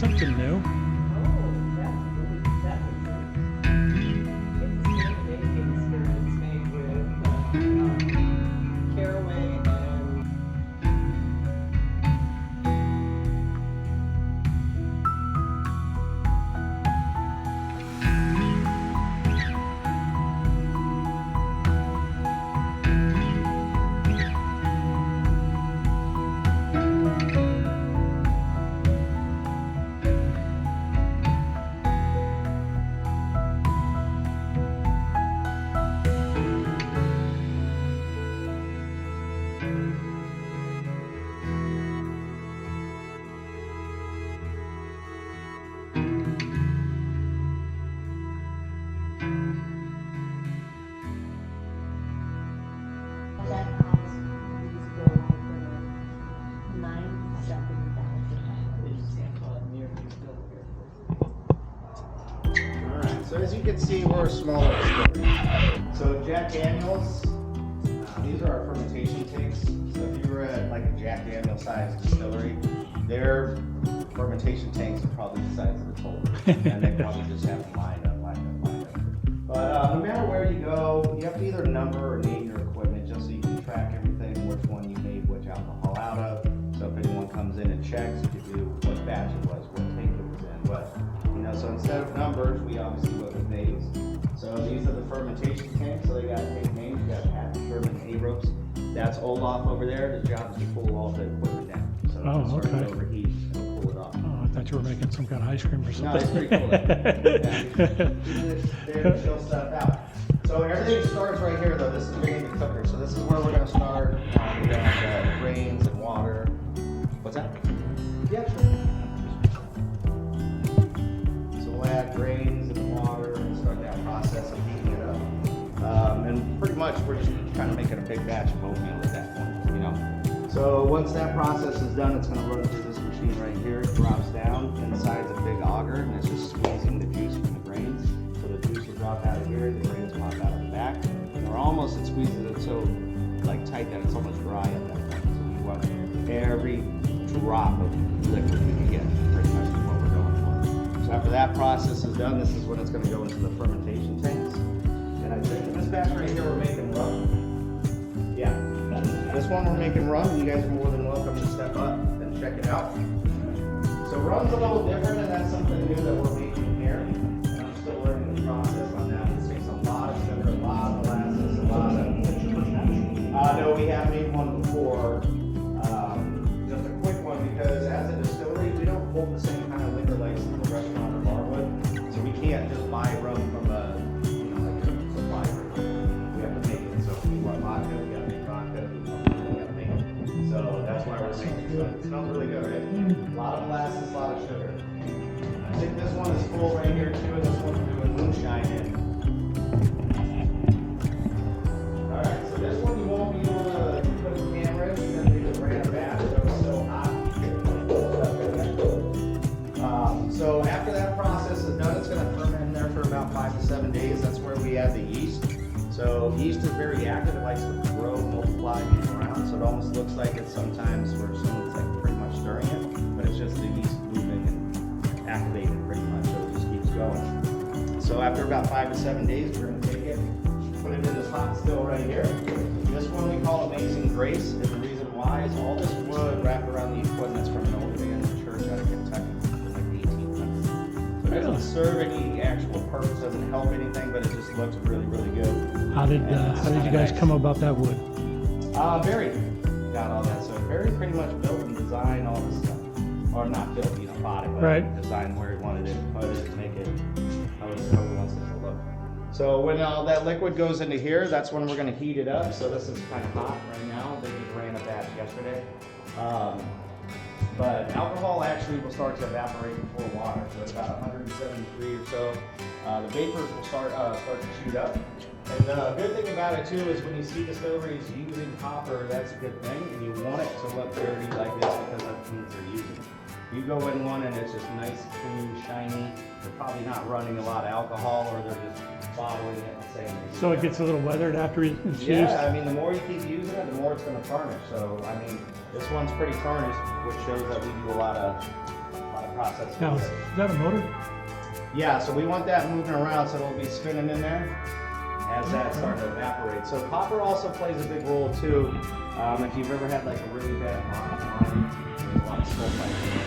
something new. So as you can see, we're a smaller distillery. So Jack Daniels, these are our fermentation tanks. So if you were at like a Jack Daniels sized distillery, their fermentation tanks are probably the size of the Culver, and they probably just have them lined up. But no matter where you go, you have to either number or name your equipment just so you can track everything, which one you made which alcohol out of. So if anyone comes in and checks, you can do what batch it was, what tank it was in, what. So instead of numbers, we obviously went with names. So these are the fermentation tanks. So they got big names. You got Pat, Sherman, Abrams. That's Olaf over there. His job is to pull all the equipment down. So if it starts to overheat, it'll pull it off. Oh, I thought you were making some kind of ice cream or something. No, it's pretty cool. There to chill stuff out. So everything starts right here, though. This is being the cooker. So this is where we're going to start. We got grains and water. What's that? Yeah, sure. Add grains and water and start that process of heating it up. And pretty much we're just kind of making a big batch of oatmeal at that point, you know. So once that process is done, it's going to run through this machine right here. It drops down inside a big auger, and it's just squeezing the juice from the grains. So the juice will drop out of here, the grains pop out of the back. And we're almost, it squeezes it so like tight that it's almost dry at that point. So we want every drop of liquid we can get, pretty much is what we're going for. So after that process is done, this is when it's going to go into the fermentation tanks. And I think in this batch right here, we're making rum. Yeah. This one we're making rum, and you guys are more than welcome to step up and check it out. So rum's a little different, and that's something new that we're making here. And I'm still learning the process on that. It takes a lot of sugar, a lot of molasses, a lot of... no, we have made one before. Just a quick one, because as a distillery, we don't hold the same kind of liquor license a restaurant or bar would. So we can't just buy rum from a, like a supplier. We have to make it. So if we want vodka, we gotta make vodka. If we want vodka, we gotta make it. So that's why we're making it. So it smells really good, right? A lot of molasses, a lot of sugar. I think this one is full right here too, and this one's doing moonshine in. Alright, so this one you won't be able to put the camera in because we just ran a batch, so it's so hot. So after that process is done, it's going to ferment in there for about 5 to 7 days. That's where we add the yeast. So yeast is very active. It likes to grow, multiply, move around. So it almost looks like it's sometimes where someone's like pretty much stirring it, but it's just the yeast moving and activating pretty much. So it just keeps going. So after about 5 to 7 days, we're going to take it, put it in this hot still right here. This one we call Amazing Grace, and the reason why is all this wood wrapped around the equipment's from an old abandoned church out of Kentucky. It doesn't serve any actual purpose, doesn't help anything, but it just looks really, really good. How did you guys come about that wood? Barry got all that. So Barry pretty much built and designed all this stuff. Or not built, bought it, but right. Designed where he wanted it, put it, make it how he wants it to look. So when all that liquid goes into here, that's when we're going to heat it up. So this is kind of hot right now. They just ran a batch yesterday. But alcohol actually will start to evaporate before water, so it's about 173 or so. The vapors will start to shoot up. And the good thing about it too is when you see distilleries using copper, that's a good thing, and you want it to look dirty like this because that means they're using it. You go in one and it's just nice, clean, shiny. They're probably not running a lot of alcohol, or they're just bottling it and saying. So it gets a little weathered after it's used? Yeah, I mean, the more you keep using it, the more it's going to tarnish. So, I mean, this one's pretty tarnished, which shows that we do a lot of process. Now, is that a motor? Yeah, so we want that moving around so it'll be spinning in there as that starts to evaporate. So copper also plays a big role too. If you've ever had like a really bad line, there's a lot of sulfites in it.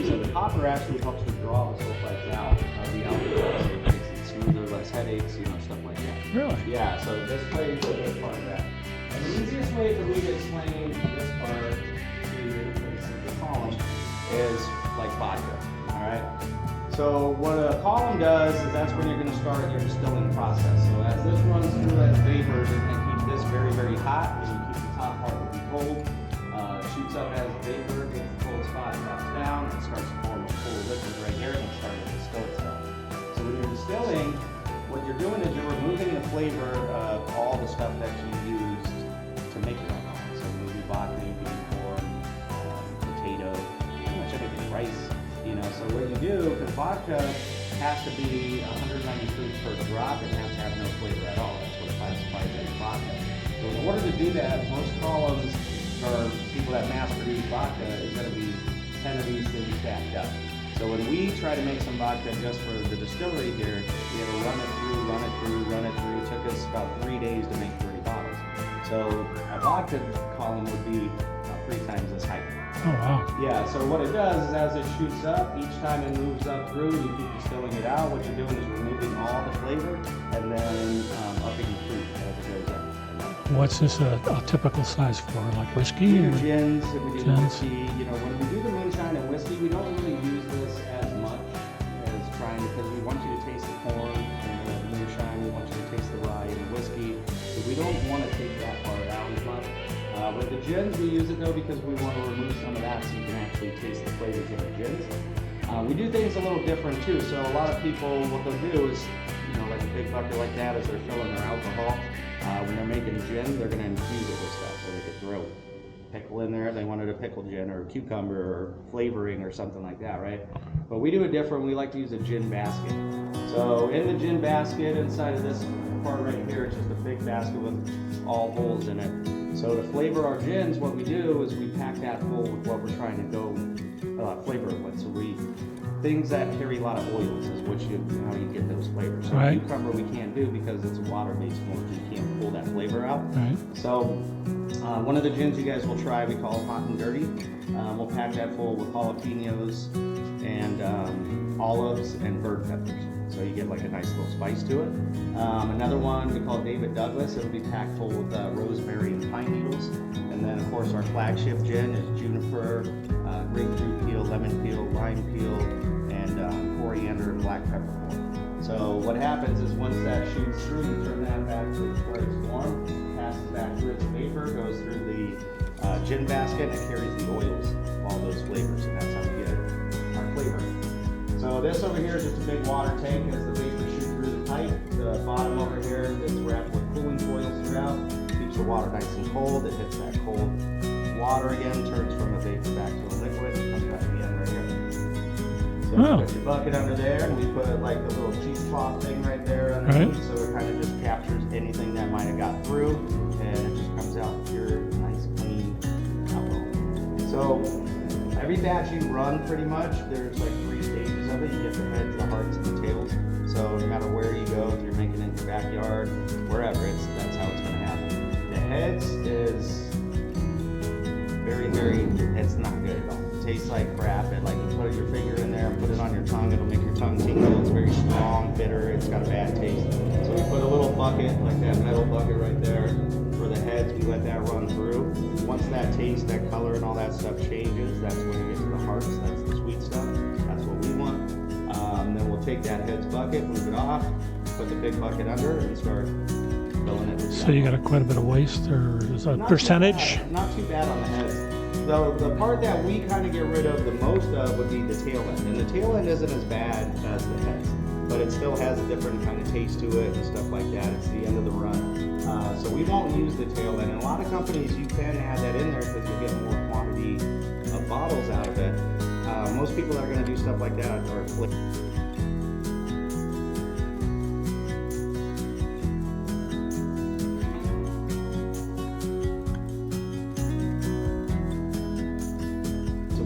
So the copper actually helps to draw the sulfites out of the alcohol, so it makes it smoother, less headaches, stuff like that. Really? Yeah, so this plays a big part of that. And the easiest way for me to explain this part to the column is like vodka, all right? So what a column does is that's when you're going to start your distilling process. So as this runs through as vapor, you're going to keep this very, very hot, and you keep the top part to be cold. Shoots up as vapor, gets the cold spot, drops down, and starts to form a pool of liquid right here, and starts to distill itself. So when you're distilling, what you're doing is you're removing the flavor of all the stuff that you used to make it alcohol. So you can do vodka, you can do corn, potato, pretty much anything, rice. So what you do, because vodka has to be 190 proof per drop, it has to have no flavor at all. That's what classifies as vodka. So in order to do that, most columns or people that mass produce vodka is going to be 10 of these things stacked up. So when we try to make some vodka just for the distillery here, we had to run it through. It took us about 3 days to make 30 bottles. So a vodka column would be about 3 times this height. Oh, wow. Yeah, so what it does is as it shoots up, each time it moves up through, you keep distilling it out. What you're doing is removing all the flavor and then upping the fruit as it goes up. What's this a typical size for? Like whiskey? We Or? do gins, and we do Gins. whiskey. When we do the moonshine and whiskey, we don't really use this as much as trying, because we want you to taste the corn and the moonshine, we want you to taste the rye and the whiskey. So we don't want to take that part out as much. With the gins, we use it though because we want to remove some of that so you can actually taste the flavors of the gins. We do things a little different too. So a lot of people, what they'll do is, like a big bucket like that, as they're filling their alcohol, when they're making gin, they're going to infuse it with stuff. So they could throw pickle in there. They wanted a pickle gin or a cucumber or flavoring or something like that, right? But we do it different. We like to use a gin basket. So in the gin basket, inside of this part right here, it's just a big basket with all holes in it. So to flavor our gins, what we do is we pack that full with what we're trying to go flavor it with. So things that carry a lot of oils is how you get those flavors. So right. Cucumber we can't do because it's a water-based form. You can't pull that flavor out. Right. So one of the gins you guys will try, we call Hot and Dirty. We'll pack that full with jalapenos and olives and bird peppers. So you get like a nice little spice to it. Another one we call David Douglas. It'll be packed full with rosemary and pine needles. And then of course our flagship gin is juniper, grapefruit peel, lemon peel, lime peel, and coriander and black peppercorn. So what happens is once that shoots through, you turn that back to where it's warm, passes back through its vapor, goes through the gin basket, and it carries the oils of all those flavors, and that's how we get our flavor. So this over here is just a big water tank as the vapor shoots through the pipe. The bottom over here is wrapped with cooling foils throughout. Keeps the water nice and cold. It hits that cold water again, turns from a vapor back to a liquid, comes back to the end right here. So we put your bucket under there, and we put like the little cheesecloth thing right there underneath, right. So it kind of just captures anything that might have got through, and it just comes out pure, nice, clean alcohol. So every batch you run, pretty much, there's like 3 stages of it. You get the heads, the hearts, and the tails. So no matter where you go, if you're making it in your backyard, wherever, that's how it's going to happen. The heads is very, it's not good at all. It tastes like crap. Like you put your finger in there and put it on your tongue, it'll make your tongue tingle. It's very strong, bitter, it's got a bad taste. So we put a little bucket, like that metal bucket right there, for the heads. We let that run through. Once that taste, that color, and all that stuff changes, that's when you get to the hearts. That's the sweet stuff. That's what we want. Then we'll take that heads bucket, move it off, put the big bucket under, and start filling it with So you got quite a bit of waste, or is that percentage? Not too bad on the heads. Though the part that we kind of get rid of the most of would be the tail end. And the tail end isn't as bad as the heads, but it still has a different kind of taste to it and stuff like that. It's the end of the run. So we won't use the tail end. And a lot of companies, you can add that in there because you get more quantity of bottles out of it. Most people that are going to do stuff like that are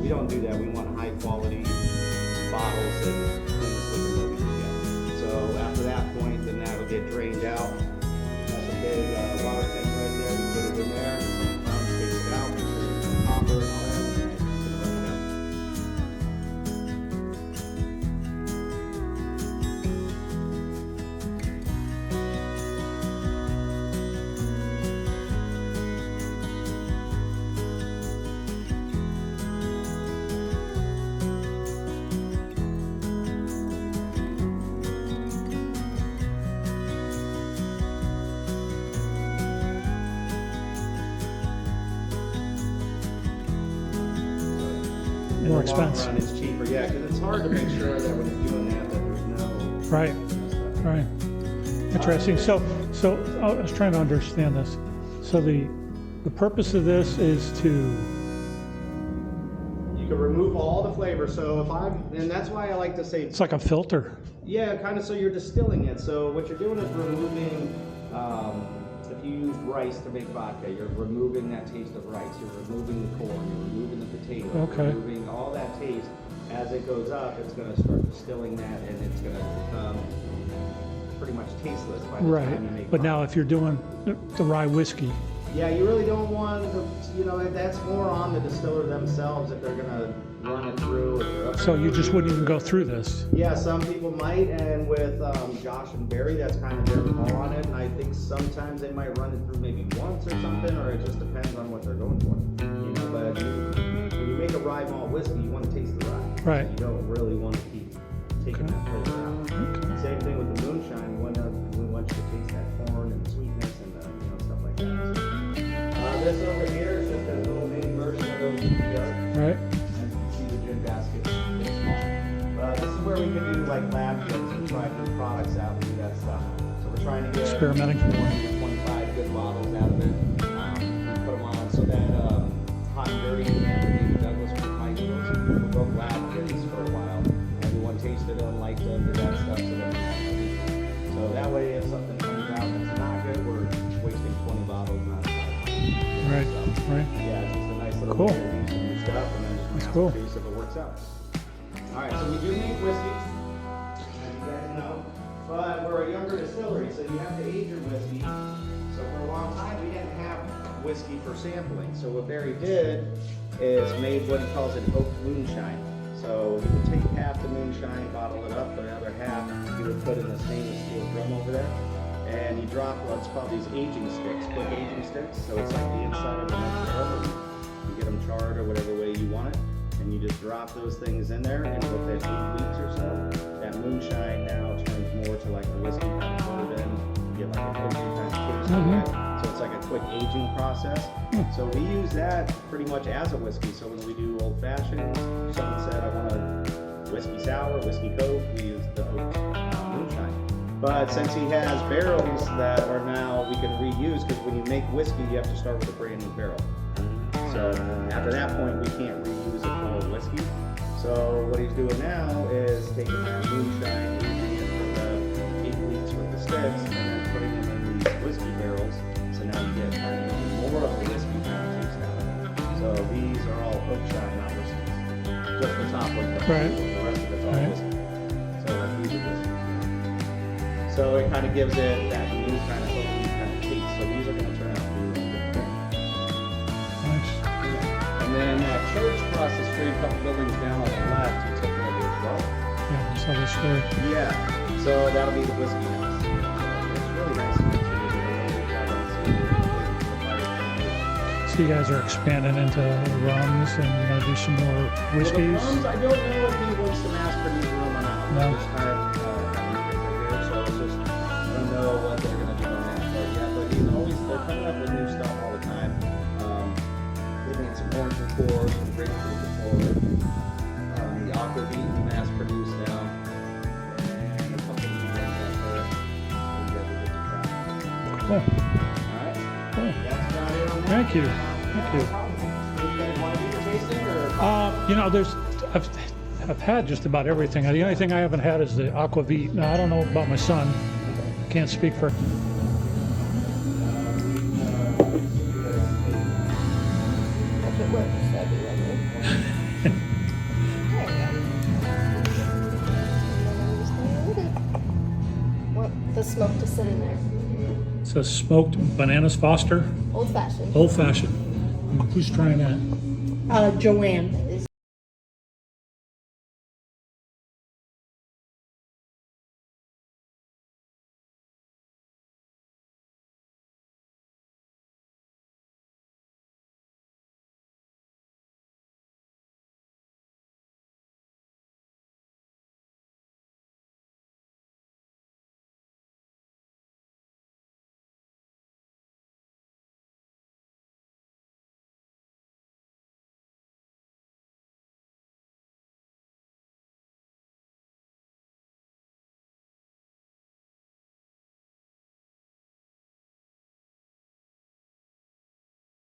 we don't do that. We want high quality bottles and cleanest liquor that we can get. So after that point, then that'll get drained out. That's a big water tank right there. We put it in there. Sometimes takes it out. Put it in the hopper and all that. And it's gonna run it out. In More the long expense. run, it's cheaper, yeah, because it's hard to make sure that when you're doing that there's no. Right, right. Interesting. So I was trying to understand this. So the purpose of this is to, You can remove all the flavor. So and that's why I like to say, it's like a filter. yeah, kind of. So you're distilling it. So what you're doing is removing. If you use rice to make vodka, you're removing that taste of rice. You're removing the corn. You're removing the potato. Okay. You're removing all that taste. As it goes up, it's going to start distilling that, and it's going to become pretty much tasteless by the time you make. Right. But vodka. now if you're doing the rye whiskey, Yeah, you really don't want to, that's more on the distiller themselves if they're gonna run it through. so you just wouldn't even go through this. Yeah, some people might, and with Josh and Barry, that's kind of their call on it, and I think sometimes they might run it through maybe once or something, or it just depends on what they're going for. But when you make a rye malt whiskey, you want to taste the rye. Right. You don't really want to keep taking that flavor out. Same thing with the moonshine. We want you to taste that corn and sweetness and stuff like that. So, this over here is just a little mini version of those jars. Right. As you can see, the gin basket is small. This is where we can do like lab kits and try new products out and do that stuff. So we're trying to get Experimenting. 20 to 25 good bottles out of it. Put them on so that Hot and Dirty and David Douglas from High Heels were both lab kits for a while. Everyone tasted them, liked them, did that stuff. So that way, if something comes out that's not good, we're wasting 20 bottles, not 5. Right. Right. Yeah, it's just a nice little Cool. way to do some new stuff, and then just That's mass cool. produce if it works out. All right, so we do make whiskey, as you guys know, but we're a younger distillery, so you have to age your whiskey. So for a long time, we didn't have whiskey for sampling. So what Barry did is made what he calls an oak moonshine. So he would take half the moonshine, bottle it up, the other half he would put in the stainless steel drum over there. And you drop what's called these aging sticks, quick aging sticks. So it's like the inside of the next barrel. You get them charred or whatever way you want it. And you just drop those things in there. And within 8 weeks or so, that moonshine now turns more to like the whiskey kind of bourbon. You get like an oaky kind of taste to it. So it's like a quick aging process. So we use that pretty much as a whiskey. So when we do old fashions, someone said, I want a whiskey sour, whiskey coke, we use the oak moonshine. But since he has barrels that are now we can reuse, because when you make whiskey, you have to start with a brand new barrel. So after that point, we can't reuse a full whiskey. So what he's doing now is taking that moonshine, aging it for the 8 weeks with the sticks, and then putting them in these whiskey barrels. So now you get kind of more of the whiskey kind of taste out of it. So these are all oak shine, not whiskey. Just the top one, but Right. the rest of it's all Right. whiskey. So like these are whiskey. So it kind of gives it that new kind of oaky kind of taste. So these are going to turn out really good. Nice. And then that church across the street, a couple buildings down on the left, he took over as well. Yeah, I saw this story. Yeah. So that'll be the whiskey house. It's really nice. They did a really good job on it. So you guys are expanding into rums and you're gonna do some more whiskeys? Well, the rums, I don't know if he wants to mass produce rum or not. No. Just kind of here, so it's just I don't know what they're gonna do on that part yet. But they're coming up with new stuff all the time. They made some orange liqueur, some grapefruit liqueur. The aquavit we mass produce now, and a couple of new ones out there. So you guys are good to try. Cool. All right. Cool. That's about it on that. Thank you. Thank you. You guys want to do the tasting or? I've had just about everything. The only thing I haven't had is the aquavit. Now, I don't know about my son. Can't speak for. Want the smoke to sit in there. So smoked bananas Foster, Old fashioned. old fashioned. Who's trying that? Joanne.